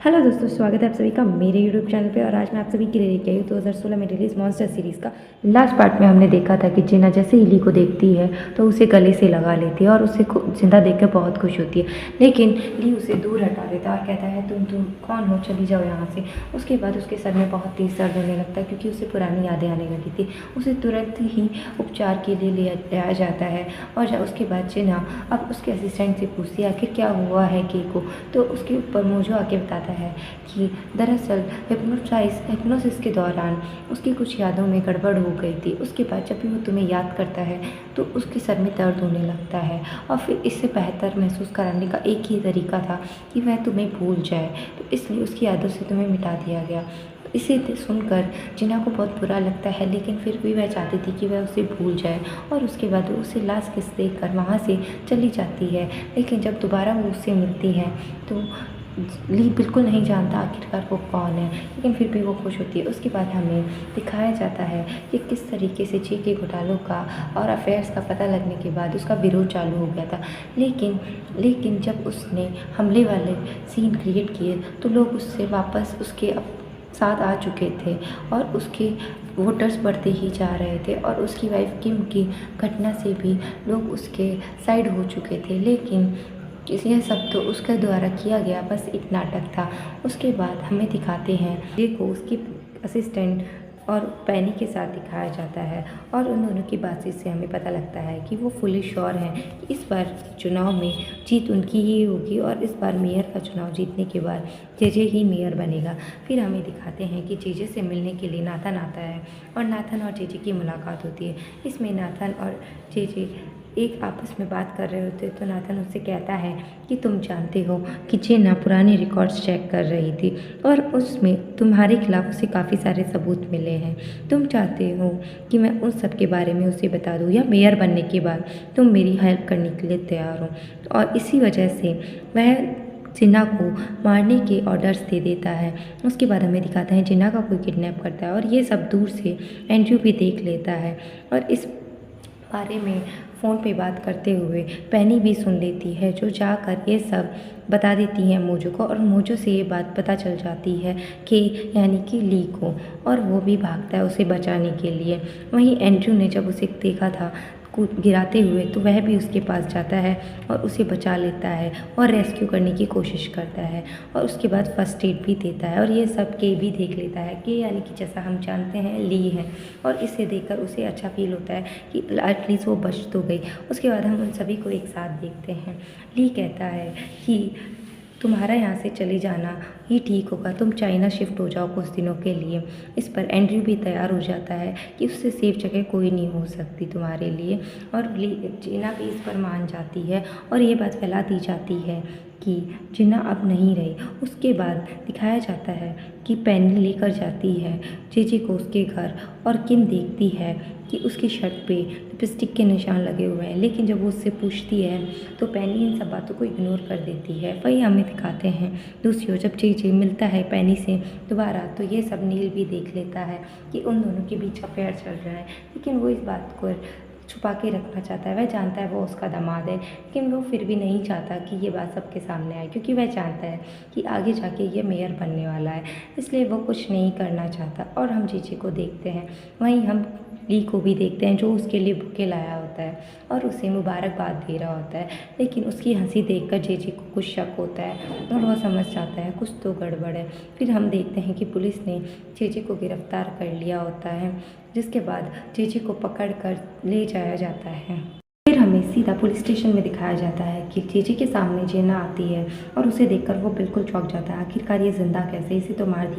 Hello दोस्तों, स्वागत है आप सभी का मेरे यूट्यूब चैनल पे। और आज मैं आप सभी के लिए लेके आई हूँ 2016 में रिलीज मॉन्स्टर सीरीज़ का लास्ट पार्ट में हमने देखा था कि जिना जैसे ही ली को देखती है तो उसे गले से लगा लेती है और उसे जिंदा देख कर बहुत खुश होती है। लेकिन ली उसे दूर हटा देता है और कहता है तुम कौन हो, चली जाओ यहाँ से। उसके बाद उसके सर में बहुत तेज़ दर्द होने लगता है क्योंकि उसे पुरानी यादें आने लगी थी। उसे तुरंत ही उपचार के लिए ले जाया जाता है और उसके बाद जिना अब उसके असिस्टेंट से पूछती है आखिर क्या हुआ है के को। तो उसके ऊपर मोजो आके बताता है कि दरअसल हिप्नोसिस के दौरान उसकी कुछ यादों में गड़बड़ हो गई थी। उसके बाद जब भी वो तुम्हें याद करता है तो उसके सर में दर्द होने लगता है और फिर इससे बेहतर महसूस कराने का एक ही तरीका था कि वह तुम्हें भूल जाए, तो इसलिए उसकी यादों से तुम्हें मिटा दिया गया। इसे सुनकर जिना को बहुत बुरा लगता है, लेकिन फिर भी वह चाहती थी कि वह उसे भूल जाए और उसके बाद वो उसे लास्ट किस देकर वहाँ से चली जाती है। लेकिन जब दोबारा वो उससे मिलती है तो ली बिल्कुल नहीं जानता आखिरकार वो कौन है, लेकिन फिर भी वो खुश होती है। उसके बाद हमें दिखाया जाता है कि किस तरीके से जे के घोटालों का और अफेयर्स का पता लगने के बाद उसका विरोध चालू हो गया था। लेकिन जब उसने हमले वाले सीन क्रिएट किए तो लोग उससे वापस उसके साथ आ चुके थे और उसके वोटर्स बढ़ते ही जा रहे थे और उसकी वाइफ किम की घटना से भी लोग उसके साइड हो चुके थे। लेकिन यह सब तो उसके द्वारा किया गया बस एक नाटक था। उसके बाद हमें दिखाते हैं जे को उसकी असिस्टेंट और पैनी के साथ दिखाया जाता है और उन दोनों की बातचीत से हमें पता लगता है कि वो फुली श्योर हैं कि इस बार चुनाव में जीत उनकी ही होगी और इस बार मेयर का चुनाव जीतने के बाद जेजे ही मेयर बनेगा। फिर हमें दिखाते हैं कि जेजे से मिलने के लिए नाथन आता है और नाथन और जेजे की मुलाकात होती है। इसमें नाथन और जेजे एक आपस में बात कर रहे होते तो नाथन उससे कहता है कि तुम जानते हो कि जिना पुराने रिकॉर्ड्स चेक कर रही थी और उसमें तुम्हारे खिलाफ उसे काफ़ी सारे सबूत मिले हैं। तुम चाहते हो कि मैं उन सब के बारे में उसे बता दूँ या मेयर बनने के बाद तुम मेरी हेल्प करने के लिए तैयार हो। और इसी वजह से वह जिना को मारने के ऑर्डर्स दे देता है। उसके बाद हमें दिखाता है जिना का कोई किडनैप करता है और ये सब दूर से एंड्रयू भी देख लेता है और इस बारे में फ़ोन पे बात करते हुए पैनी भी सुन लेती है, जो जाकर ये सब बता देती है मोजो को और मोजो से ये बात पता चल जाती है कि यानी कि ली को, और वो भी भागता है उसे बचाने के लिए। वहीं एंड्रयू ने जब उसे देखा था कूद गिराते हुए तो वह भी उसके पास जाता है और उसे बचा लेता है और रेस्क्यू करने की कोशिश करता है और उसके बाद फर्स्ट एड भी देता है और ये सब के भी देख लेता है कि यानी कि जैसा हम जानते हैं ली है और इसे देखकर उसे अच्छा फील होता है कि एटलीस्ट वो बच तो गई। उसके बाद हम उन सभी को एक साथ देखते हैं। ली कहता है कि तुम्हारा यहाँ से चले जाना ही ठीक होगा, तुम चाइना शिफ्ट हो जाओ कुछ दिनों के लिए। इस पर एंड्रयू भी तैयार हो जाता है कि उससे सेफ जगह कोई नहीं हो सकती तुम्हारे लिए और जिना भी इस पर मान जाती है और ये बात फैला दी जाती है कि जिना अब नहीं रही। उसके बाद दिखाया जाता है कि पैनी लेकर जाती है जेजे को उसके घर और किम देखती है कि उसकी शर्ट पे लिपस्टिक के निशान लगे हुए हैं, लेकिन जब वो उससे पूछती है तो पैनी इन सब बातों को इग्नोर कर देती है। वही हमें दिखाते हैं दूसरी ओर जब जेजे मिलता है पैनी से दोबारा तो ये सब नील भी देख लेता है कि उन दोनों के बीच अफेयर चल रहा है, लेकिन वो इस बात को छुपा के रखना चाहता है। वह जानता है वो उसका दामाद है, लेकिन वो फिर भी नहीं चाहता कि ये बात सबके सामने आए क्योंकि वह जानता है कि आगे जाके ये मेयर बनने वाला है, इसलिए वो कुछ नहीं करना चाहता। और हम जेजे को देखते हैं, वहीं हम ली को भी देखते हैं जो उसके लिए बुके लाया होता है और उसे मुबारकबाद दे रहा होता है, लेकिन उसकी हंसी देखकर जेजे को कुछ शक होता है और वह समझ जाता है कुछ तो गड़बड़ है। फिर हम देखते हैं कि पुलिस ने जेजे को गिरफ्तार कर लिया होता है, जिसके बाद जेजे को पकड़ कर ले जाया जाता है। फिर हमें सीधा पुलिस स्टेशन में दिखाया जाता है कि जेजे के सामने जिना आती है और उसे देखकर वो बिल्कुल चौंक जाता है। आखिरकार ये जिंदा कैसे, इसे तो मार दिया